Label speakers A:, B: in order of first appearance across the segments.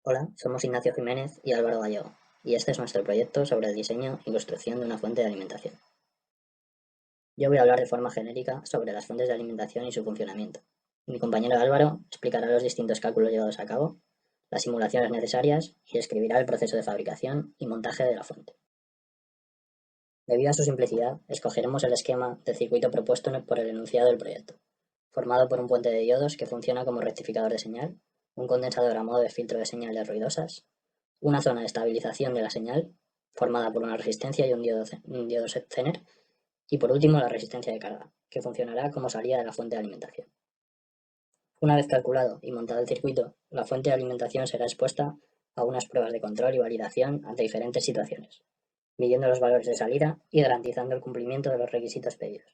A: Hola, somos Ignacio Jiménez y Álvaro Gallego, y este es nuestro proyecto sobre el diseño y construcción de una fuente de alimentación. Yo voy a hablar de forma genérica sobre las fuentes de alimentación y su funcionamiento. Mi compañero Álvaro explicará los distintos cálculos llevados a cabo, las simulaciones necesarias y describirá el proceso de fabricación y montaje de la fuente. Debido a su simplicidad, escogeremos el esquema de circuito propuesto por el enunciado del proyecto, formado por un puente de diodos que funciona como rectificador de señal, un condensador a modo de filtro de señales ruidosas, una zona de estabilización de la señal, formada por una resistencia y un diodo Zener, y por último la resistencia de carga, que funcionará como salida de la fuente de alimentación. Una vez calculado y montado el circuito, la fuente de alimentación será expuesta a unas pruebas de control y validación ante diferentes situaciones, midiendo los valores de salida y garantizando el cumplimiento de los requisitos pedidos.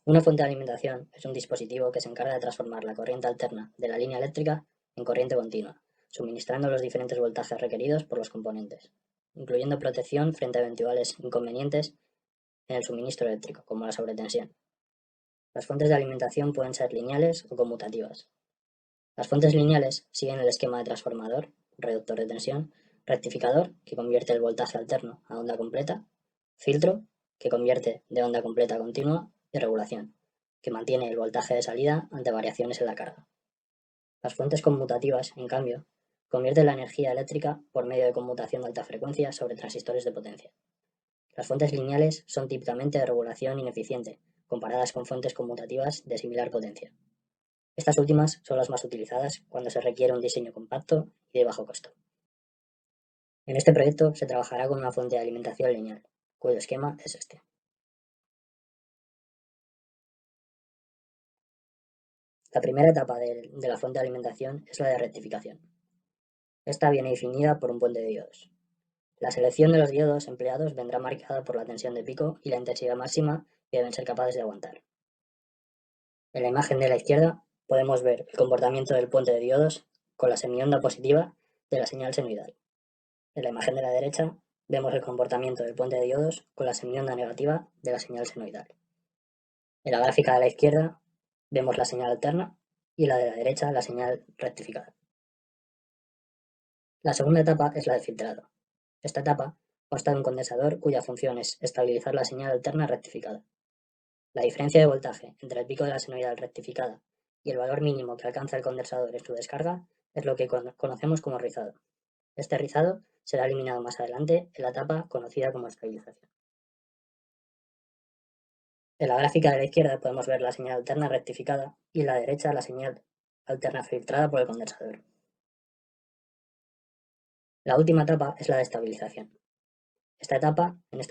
A: Una fuente de alimentación es un dispositivo que se encarga de transformar la corriente alterna de la línea eléctrica en corriente continua, suministrando los diferentes voltajes requeridos por los componentes, incluyendo protección frente a eventuales inconvenientes en el suministro eléctrico, como la sobretensión. Las fuentes de alimentación pueden ser lineales o conmutativas. Las fuentes lineales siguen el esquema de transformador, reductor de tensión, rectificador, que convierte el voltaje alterno a onda completa, filtro, que convierte de onda completa a continua, y regulación, que mantiene el voltaje de salida ante variaciones en la carga. Las fuentes conmutativas, en cambio, convierten la energía eléctrica por medio de conmutación de alta frecuencia sobre transistores de potencia. Las fuentes lineales son típicamente de regulación ineficiente, comparadas con fuentes conmutativas de similar potencia. Estas últimas son las más utilizadas cuando se requiere un diseño compacto y de bajo costo. En este proyecto se trabajará con una fuente de alimentación lineal, cuyo esquema es este. La primera etapa de la fuente de alimentación es la de rectificación. Esta viene definida por un puente de diodos. La selección de los diodos empleados vendrá marcada por la tensión de pico y la intensidad máxima que deben ser capaces de aguantar. En la imagen de la izquierda podemos ver el comportamiento del puente de diodos con la semionda positiva de la señal senoidal. En la imagen de la derecha vemos el comportamiento del puente de diodos con la semionda negativa de la señal senoidal. En la gráfica de la izquierda vemos la señal alterna y la de la derecha la señal rectificada. La segunda etapa es la de filtrado. Esta etapa consta de un condensador cuya función es estabilizar la señal alterna rectificada. La diferencia de voltaje entre el pico de la senoidal rectificada y el valor mínimo que alcanza el condensador en su descarga es lo que conocemos como rizado. Este rizado será eliminado más adelante en la etapa conocida como estabilización. En la gráfica de la izquierda podemos ver la señal alterna rectificada y en la derecha la señal alterna filtrada por el condensador. La última etapa es la de estabilización. En esta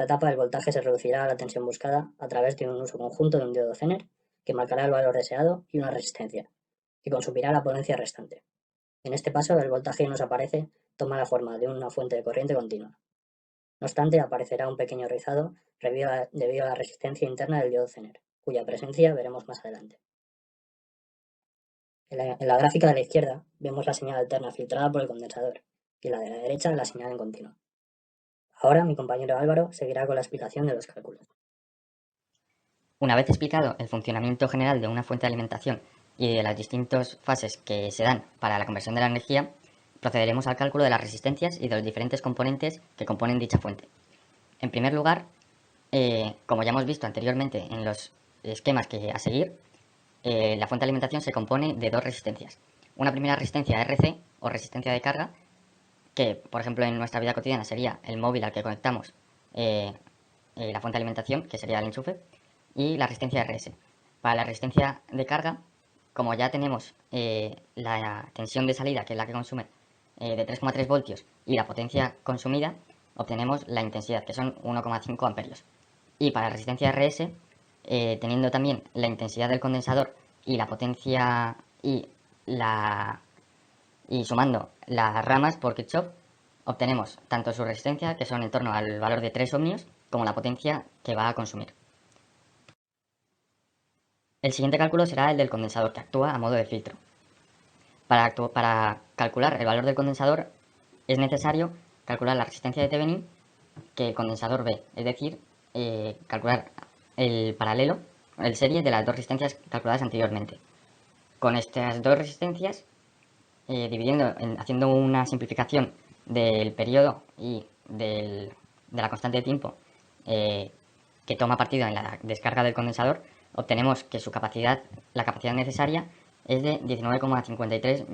A: etapa el voltaje se reducirá a la tensión buscada a través de un uso conjunto de un diodo Zener que marcará el valor deseado y una resistencia, que consumirá la potencia restante. En este paso el voltaje que nos aparece toma la forma de una fuente de corriente continua. No obstante, aparecerá un pequeño rizado debido a la resistencia interna del diodo Zener, cuya presencia veremos más adelante. En la gráfica de la izquierda vemos la señal alterna filtrada por el condensador y en la de la derecha la señal en continuo. Ahora mi compañero Álvaro seguirá con la explicación de los cálculos.
B: Una vez explicado el funcionamiento general de una fuente de alimentación y de las distintas fases que se dan para la conversión de la energía, procederemos al cálculo de las resistencias y de los diferentes componentes que componen dicha fuente. En primer lugar, como ya hemos visto anteriormente en los esquemas que a seguir, la fuente de alimentación se compone de dos resistencias. Una primera resistencia RC o resistencia de carga, que por ejemplo en nuestra vida cotidiana sería el móvil al que conectamos la fuente de alimentación, que sería el enchufe, y la resistencia RS. Para la resistencia de carga, como ya tenemos la tensión de salida, que es la que consume, de 3,3 voltios, y la potencia consumida, obtenemos la intensidad, que son 1,5 amperios. Y para la resistencia RS, teniendo también la intensidad del condensador y la potencia y sumando las ramas por Kirchhoff, obtenemos tanto su resistencia, que son en torno al valor de 3 ohmios, como la potencia que va a consumir. El siguiente cálculo será el del condensador, que actúa a modo de filtro. Para calcular el valor del condensador es necesario calcular la resistencia de Thevenin que el condensador ve, es decir, calcular el paralelo, el serie de las dos resistencias calculadas anteriormente. Con estas dos resistencias, haciendo una simplificación del periodo y de la constante de tiempo que toma partido en la descarga del condensador, obtenemos que la capacidad necesaria es de 19,53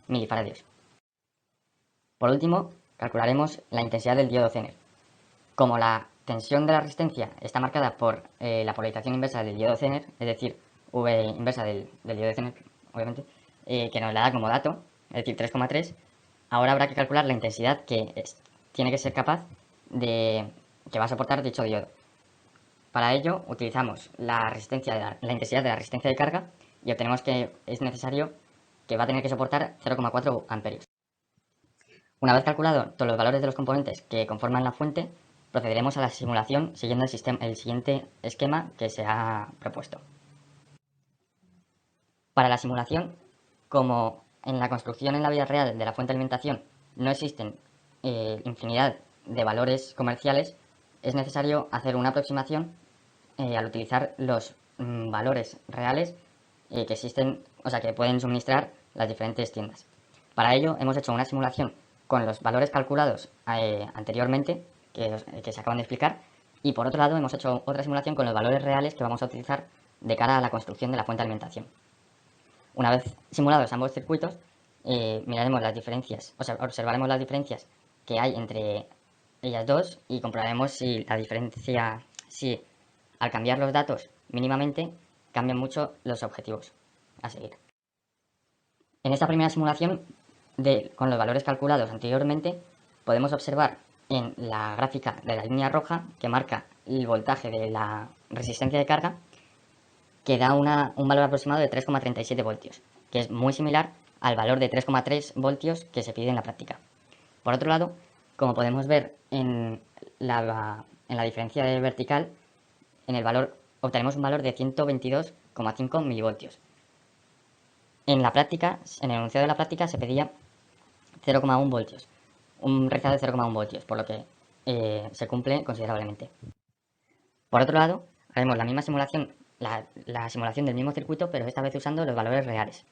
B: milifaradios. Por último, calcularemos la intensidad del diodo Zener. Como la tensión de la resistencia está marcada por la polarización inversa del diodo Zener, es decir, V inversa del diodo Zener, obviamente, que nos la da como dato, es decir, 3,3, ahora habrá que calcular la intensidad tiene que ser capaz que va a soportar dicho diodo. Para ello utilizamos la intensidad de la resistencia de carga y obtenemos que es necesario que va a tener que soportar 0,4 amperios. Una vez calculado todos los valores de los componentes que conforman la fuente, procederemos a la simulación siguiendo el siguiente esquema que se ha propuesto. Para la simulación, como en la construcción en la vida real de la fuente de alimentación no existen infinidad de valores comerciales, es necesario hacer una aproximación al utilizar los valores reales que existen, o sea, que pueden suministrar las diferentes tiendas. Para ello hemos hecho una simulación con los valores calculados anteriormente, que se acaban de explicar, y por otro lado hemos hecho otra simulación con los valores reales que vamos a utilizar de cara a la construcción de la fuente de alimentación. Una vez simulados ambos circuitos, miraremos las diferencias, o sea, observaremos las diferencias que hay entre ellas dos y comprobaremos si la diferencia, si al cambiar los datos mínimamente, cambian mucho los objetivos a seguir. En esta primera simulación, con los valores calculados anteriormente, podemos observar en la gráfica de la línea roja que marca el voltaje de la resistencia de carga, que da un valor aproximado de 3,37 voltios, que es muy similar al valor de 3,3 voltios que se pide en la práctica. Por otro lado, como podemos ver en la diferencia vertical, obtenemos un valor de 122,5 milivoltios. En la práctica, en el enunciado de la práctica se pedía 0,1 voltios, un rizado de 0,1 voltios, por lo que se cumple considerablemente. Por otro lado, haremos la misma simulación, la simulación del mismo circuito, pero esta vez usando los valores reales.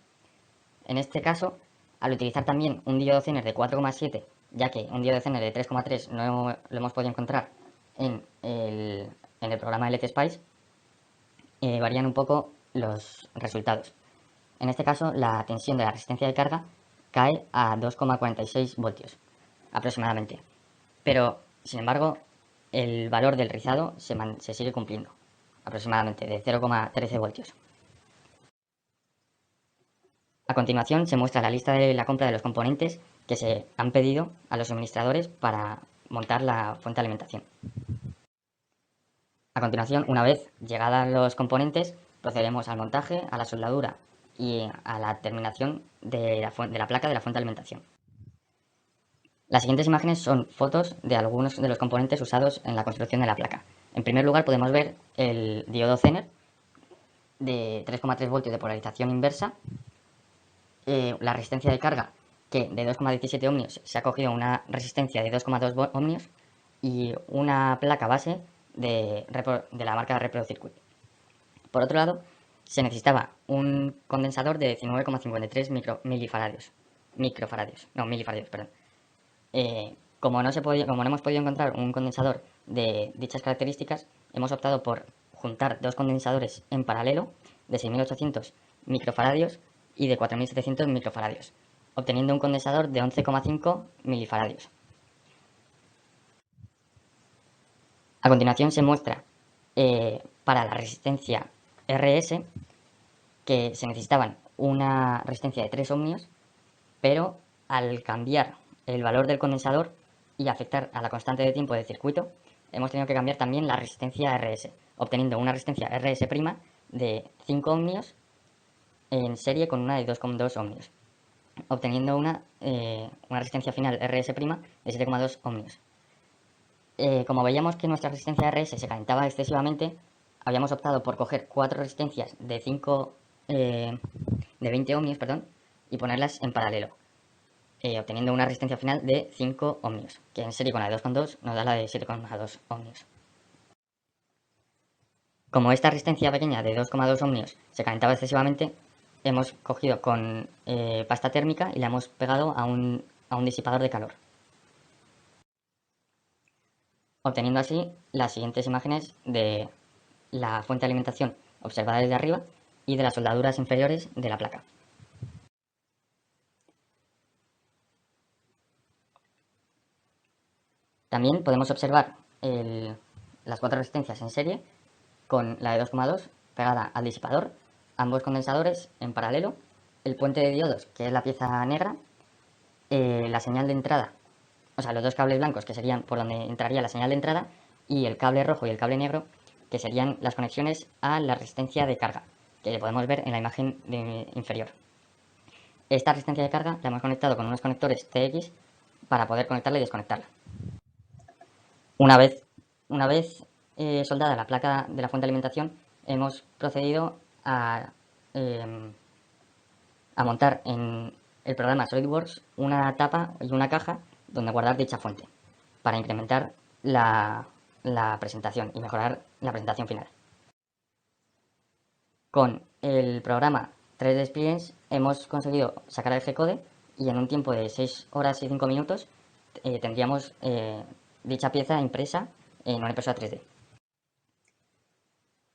B: En este caso, al utilizar también un diodo Zener de 4,7, ya que un diodo Zener de 3,3 no lo hemos podido encontrar en el programa LC-Spice, varían un poco los resultados. En este caso, la tensión de la resistencia de carga cae a 2,46 voltios aproximadamente. Pero, sin embargo, el valor del rizado se sigue cumpliendo, aproximadamente de 0,13 voltios. A continuación se muestra la lista de la compra de los componentes que se han pedido a los suministradores para montar la fuente de alimentación. A continuación, una vez llegados los componentes, procederemos al montaje, a la soldadura y a la terminación de la placa de la fuente de alimentación. Las siguientes imágenes son fotos de algunos de los componentes usados en la construcción de la placa. En primer lugar podemos ver el diodo Zener de 3,3 voltios de polarización inversa, la resistencia de carga que de 2,17 ohmios se ha cogido una resistencia de 2,2 ohmios y una placa base de la marca ReproCircuit. Por otro lado, se necesitaba un condensador de 19,53 milifaradios. Como no hemos podido encontrar un condensador de dichas características, hemos optado por juntar dos condensadores en paralelo de 6.800 microfaradios y de 4.700 microfaradios, obteniendo un condensador de 11,5 milifaradios. A continuación se muestra para la resistencia RS que se necesitaban una resistencia de 3 ohmios, pero al cambiar el valor del condensador y afectar a la constante de tiempo del circuito, hemos tenido que cambiar también la resistencia RS, obteniendo una resistencia RS' de 5 ohmios en serie con una de 2,2 ohmios, obteniendo una resistencia final RS' de 7,2 ohmios. Como veíamos que nuestra resistencia RS se calentaba excesivamente, habíamos optado por coger 4 resistencias de 20 ohmios, y ponerlas en paralelo, obteniendo una resistencia final de 5 ohmios, que en serie con la de 2,2 nos da la de 7,2 ohmios. Como esta resistencia pequeña de 2,2 ohmios se calentaba excesivamente, hemos cogido con pasta térmica y la hemos pegado a un disipador de calor, obteniendo así las siguientes imágenes de la fuente de alimentación observada desde arriba y de las soldaduras inferiores de la placa. También podemos observar las 4 resistencias en serie con la de 2,2 pegada al disipador, ambos condensadores en paralelo, el puente de diodos, que es la pieza negra, la señal de entrada, o sea, los dos cables blancos, que serían por donde entraría la señal de entrada, y el cable rojo y el cable negro, que serían las conexiones a la resistencia de carga, que podemos ver en la imagen inferior. Esta resistencia de carga la hemos conectado con unos conectores TX para poder conectarla y desconectarla. Una vez, soldada la placa de la fuente de alimentación, hemos procedido a montar en el programa SolidWorks una tapa y una caja donde guardar dicha fuente para incrementar la presentación y mejorar la presentación final. Con el programa 3D Experience hemos conseguido sacar el G-code y en un tiempo de 6 horas y 5 minutos tendríamos dicha pieza impresa en una impresora 3D.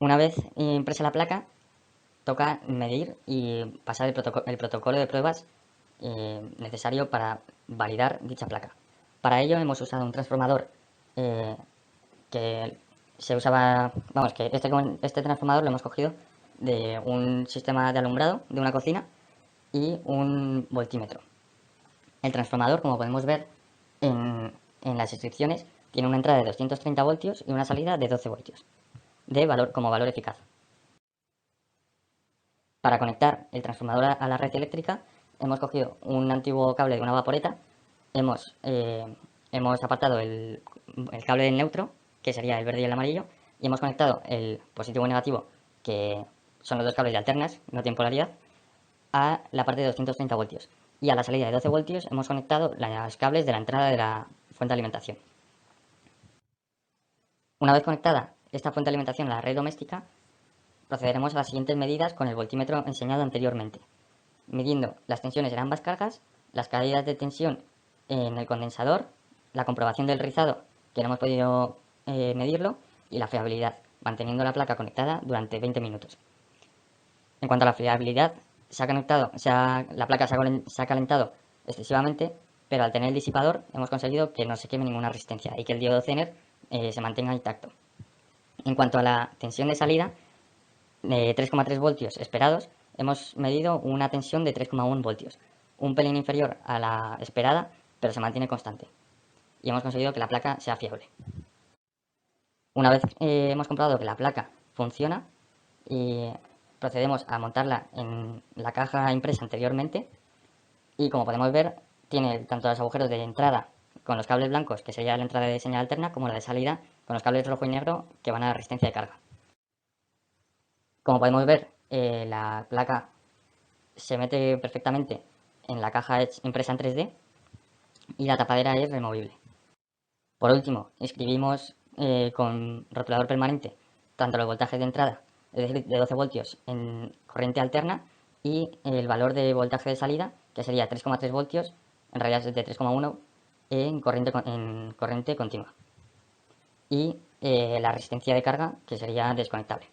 B: Una vez impresa la placa, toca medir y pasar el protocolo de pruebas necesario para validar dicha placa. Para ello hemos usado un transformador que se usaba, vamos, que este transformador lo hemos cogido de un sistema de alumbrado de una cocina y un voltímetro. El transformador, como podemos ver en las instrucciones, tiene una entrada de 230 voltios y una salida de 12 voltios como valor eficaz. Para conectar el transformador a la red eléctrica hemos cogido un antiguo cable de una vaporeta, hemos apartado el cable del neutro, que sería el verde y el amarillo, y hemos conectado el positivo y negativo, que son los dos cables de alternas, no tienen polaridad, a la parte de 230 voltios. Y a la salida de 12 voltios hemos conectado los cables de la entrada de la fuente de alimentación. Una vez conectada esta fuente de alimentación a la red doméstica, procederemos a las siguientes medidas con el voltímetro enseñado anteriormente, midiendo las tensiones en ambas cargas, las caídas de tensión en el condensador, la comprobación del rizado, que no hemos podido medirlo, y la fiabilidad, manteniendo la placa conectada durante 20 minutos. En cuanto a la fiabilidad, la placa se ha calentado excesivamente, pero al tener el disipador hemos conseguido que no se queme ninguna resistencia y que el diodo Zener se mantenga intacto. En cuanto a la tensión de salida, de 3,3 voltios esperados, hemos medido una tensión de 3,1 voltios, un pelín inferior a la esperada, pero se mantiene constante. Y hemos conseguido que la placa sea fiable. Una vez hemos comprobado que la placa funciona, procedemos a montarla en la caja impresa anteriormente y, como podemos ver, tiene tanto los agujeros de entrada con los cables blancos, que sería la entrada de señal alterna, como la de salida con los cables rojo y negro, que van a la resistencia de carga. Como podemos ver, la placa se mete perfectamente en la caja impresa en 3D y la tapadera es removible. Por último, inscribimos con rotulador permanente tanto los voltajes de entrada, es decir, de 12 voltios en corriente alterna, y el valor de voltaje de salida, que sería 3,3 voltios, en realidad es de 3,1 en corriente continua. Y la resistencia de carga, que sería desconectable.